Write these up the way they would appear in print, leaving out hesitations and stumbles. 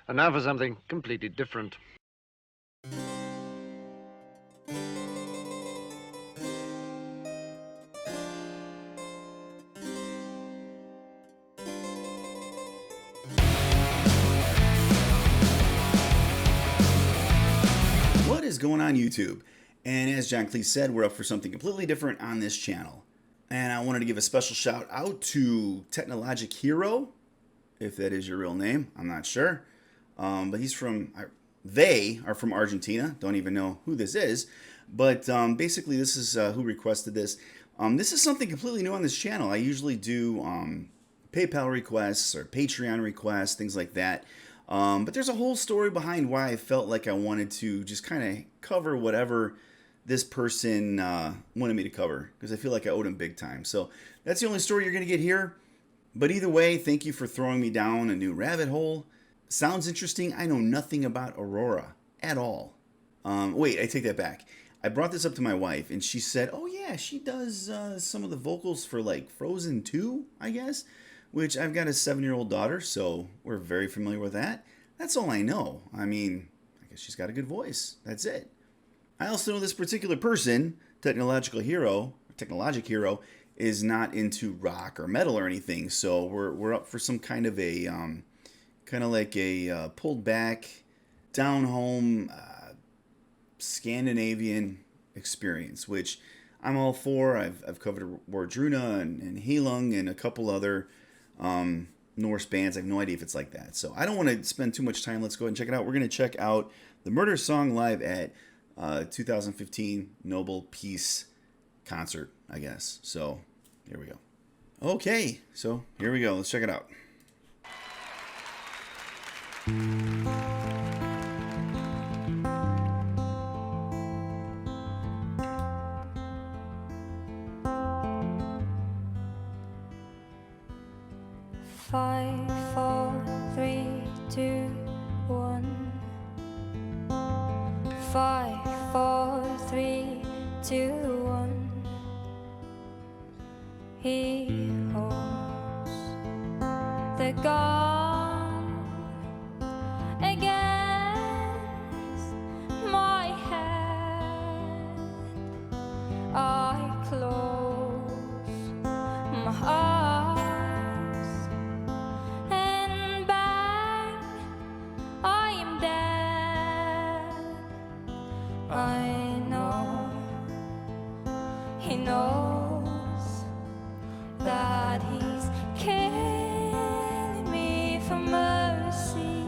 And now for something completely different. What is going on YouTube? And as John Cleese said, we're up for something completely different on this channel. And I wanted to give a special shout out to Technologic Hero, if that is your real name. I'm not sure. But they are from Argentina. Don't even know who this is. But basically, this is who requested this. This is something completely new on this channel. I usually do PayPal requests or Patreon requests, things like that. But there's a whole story behind why I felt like I wanted to just kind of cover whatever this person wanted me to cover, because I feel like I owed him big time. So that's the only story you're going to get here. But either way, thank you for throwing me down a new rabbit hole. Sounds interesting. I know nothing about Aurora at all. Wait, I take that back. I brought this up to my wife, and she said, oh yeah, she does some of the vocals for like Frozen 2, I guess, which I've got a 7-year-old daughter, so we're very familiar with that. That's all I know. I mean, I guess she's got a good voice. That's it. I also know this particular person, Technologic Hero, is not into rock or metal or anything. So we're up for some kind of a pulled back, down home, Scandinavian experience, which I'm all for. I've covered Wardruna and Helung and a couple other Norse bands. I have no idea if it's like that. So I don't want to spend too much time. Let's go ahead and check it out. We're going to check out the Murder Song live at 2015 Nobel Peace concert, I guess. So here we go. Okay, so here we go. Let's check it out. Five, four, three, two, one. 5, 4, 3, 2, 1. He holds the gun against my head. I close my eyes and bang, I am dead. I know he knows that he's killing me for mercy,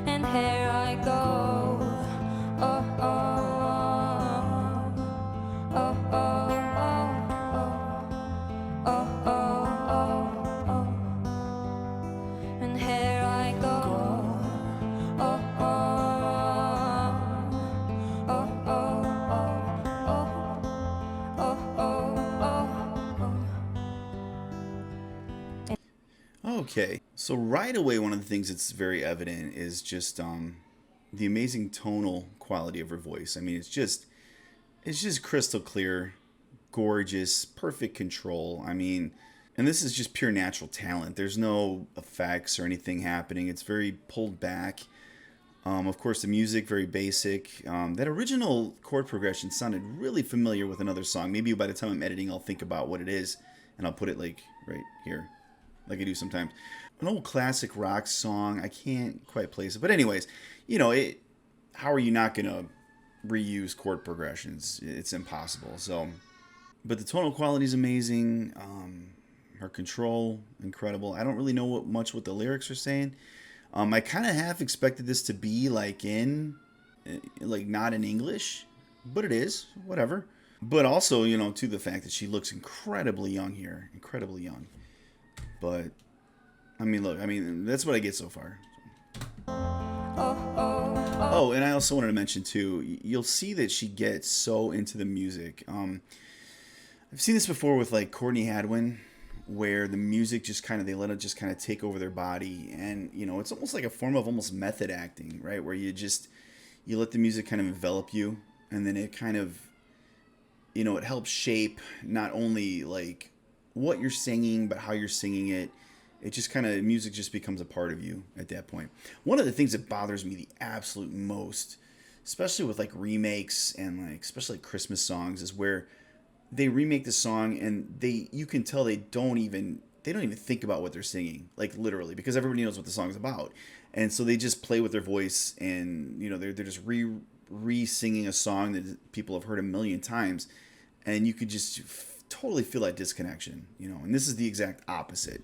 and here I go. Oh, oh, oh, oh, oh, oh, oh, oh, oh, oh, and here I go. Oh, oh. Okay, so right away, one of the things that's very evident is just the amazing tonal quality of her voice. I mean, it's just crystal clear, gorgeous, perfect control. I mean, and this is just pure natural talent. There's no effects or anything happening. It's very pulled back. Of course, the music, very basic. That original chord progression sounded really familiar with another song. Maybe by the time I'm editing, I'll think about what it is, and I'll put it like right here, like I do sometimes. An old classic rock song. I can't quite place it. But anyways, you know, how are you not going to reuse chord progressions? It's impossible. So, but the tonal quality is amazing. Her control, incredible. I don't really know much what the lyrics are saying. I kind of half expected this to be like not in English, but it is, whatever. But also, you know, to the fact that she looks incredibly young here, incredibly young. But, I mean, look, that's what I get so far. Oh, and I also wanted to mention, too, you'll see that she gets so into the music. I've seen this before with, like, Courtney Hadwin, where the music just kind of, they let it just kind of take over their body. And, you know, it's almost like a form of almost method acting, right? Where you let the music kind of envelop you, and then it kind of, you know, it helps shape not only, like, what you're singing, but how you're singing it. It just kind of, music just becomes a part of you at that point. One of the things that bothers me the absolute most, especially with like remakes and like especially like Christmas songs, is where they remake the song and you can tell they don't even think about what they're singing, like literally, because everybody knows what the song's about, and so they just play with their voice, and they're just re-singing a song that people have heard a million times, and you could just totally feel that disconnection, and this is the exact opposite,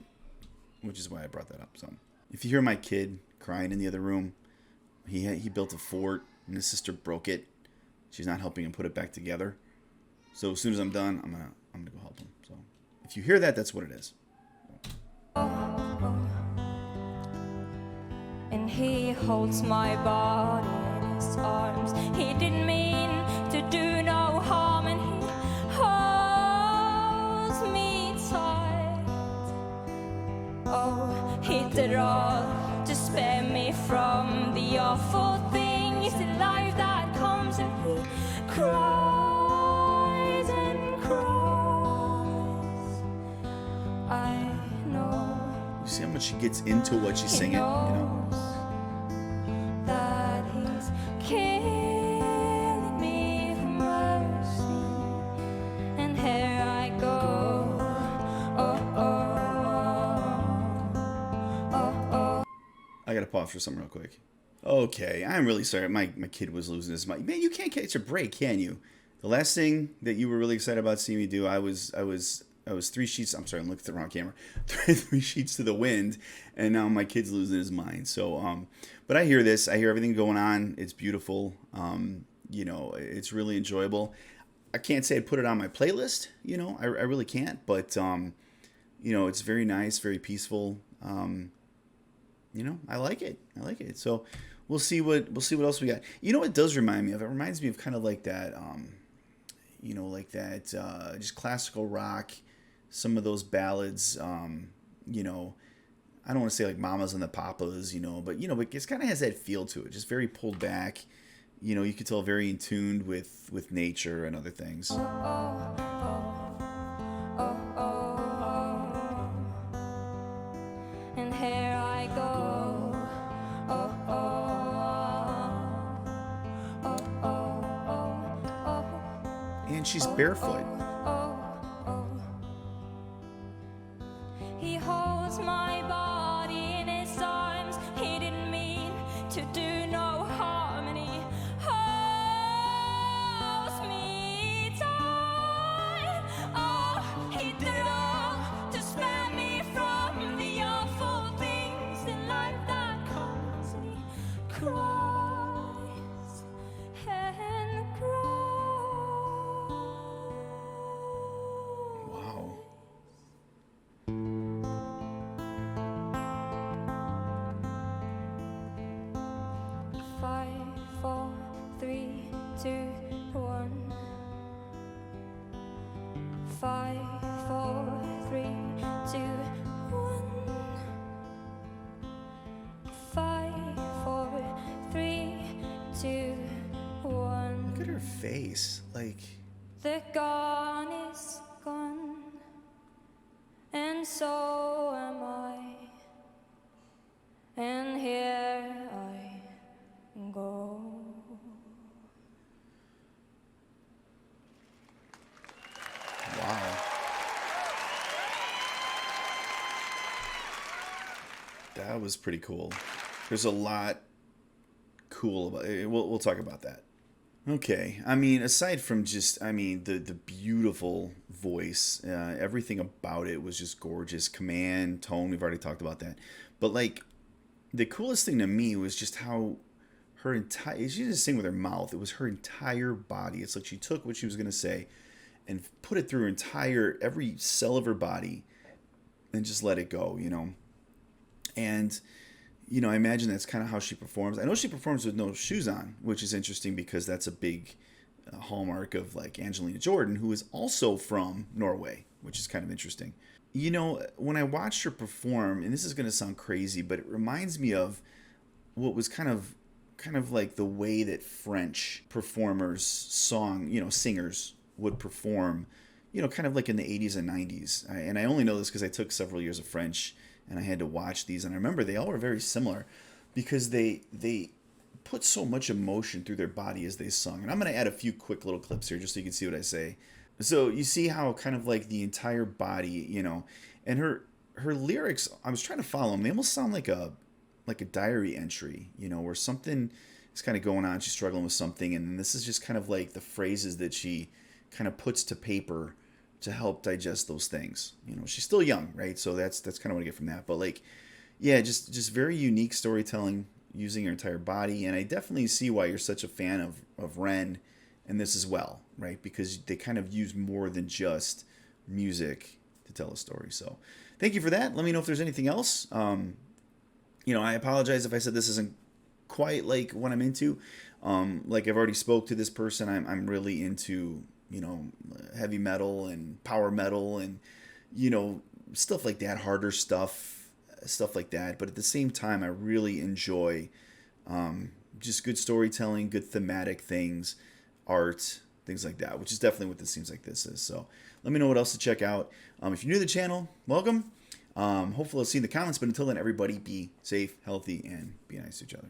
which is why I brought that up. So if you hear my kid crying in the other room, he built a fort and his sister broke it. She's not helping him put it back together. So as soon as I'm done, I'm gonna go help him. So if you hear that, that's what it is. And he holds my body in his arms. He didn't mean to do no harm, and he holds me tight. Oh, he did all to spare me from the awful things in life that comes, and he cries and cries. I know. You see how much she gets into what she's singing, That he's killing me for mercy, and here I go. I gotta pause for something real quick. Okay, I'm really sorry. My kid was losing his mind. Man, you can't catch a break, can you? The last thing that you were really excited about seeing me do, I was 3 sheets. I'm sorry, I'm looking at the wrong camera. 3 sheets to the wind, and now my kid's losing his mind. So, but I hear this. I hear everything going on. It's beautiful. It's really enjoyable. I can't say I'd put it on my playlist. I really can't. But it's very nice, very peaceful. I like it. So we'll see what else we got. It does remind me of? It reminds me of kind of like that. Just classical rock. Some of those ballads, I don't want to say like Mamas and the Papas, but it kind of has that feel to it. Just very pulled back. You could tell very in tune with nature and other things. And here I go. And she's barefoot. He holds my body in his arms. He didn't mean to do no harm, and he holds me tight. Oh, he did it all to spare me from the awful things in life that comes, and he cries and cries. Wow. 5, 4, 3, 2, 1. 5, 4, 3, 2, 1. 5, 4, 3, 2, 1. Look at her face. Like, The gone is gone, and so am I. And here I go. wow. That was pretty cool. There's a lot cool about it. We'll talk about that. Okay. Aside from just, the beautiful voice, everything about it was just gorgeous. Command, tone, we've already talked about that. But, like, the coolest thing to me was just how her entire, she didn't sing with her mouth. It was her entire body. It's like she took what she was going to say and put it through every cell of her body and just let it go, And, I imagine that's kind of how she performs. I know she performs with no shoes on, which is interesting because that's a big hallmark of like Angelina Jordan, who is also from Norway, which is kind of interesting. When I watched her perform, and this is going to sound crazy, but it reminds me of what was kind of like the way that French performers, singers would perform, kind of like in the 80s and 90s. And I only know this because I took several years of French and I had to watch these, and I remember they all were very similar because they put so much emotion through their body as they sung. And I'm going to add a few quick little clips here just so you can see what I say. So you see how kind of like the entire body, you know, and her lyrics, I was trying to follow them. They almost sound like a diary entry, you know, where something is kind of going on. She's struggling with something, and then this is just kind of like the phrases that she kind of puts to paper to help digest those things. You know, she's still young, right? So that's kind of what I get from that. But like, yeah, just very unique storytelling using her entire body, and I definitely see why you're such a fan of Ren and this as well, right? Because they kind of use more than just music to tell a story. So thank you for that. Let me know if there's anything else. You know, I apologize if I said this isn't quite like what I'm into. Like I've already spoke to this person. I'm really into, you know, heavy metal and power metal and, you know, stuff like that, harder stuff like that. But at the same time, I really enjoy just good storytelling, good thematic things, art, things like that, which is definitely what this seems like this is. So let me know what else to check out. If you're new to the channel, welcome. Hopefully I'll see you in the comments. But until then, everybody be safe, healthy, and be nice to each other.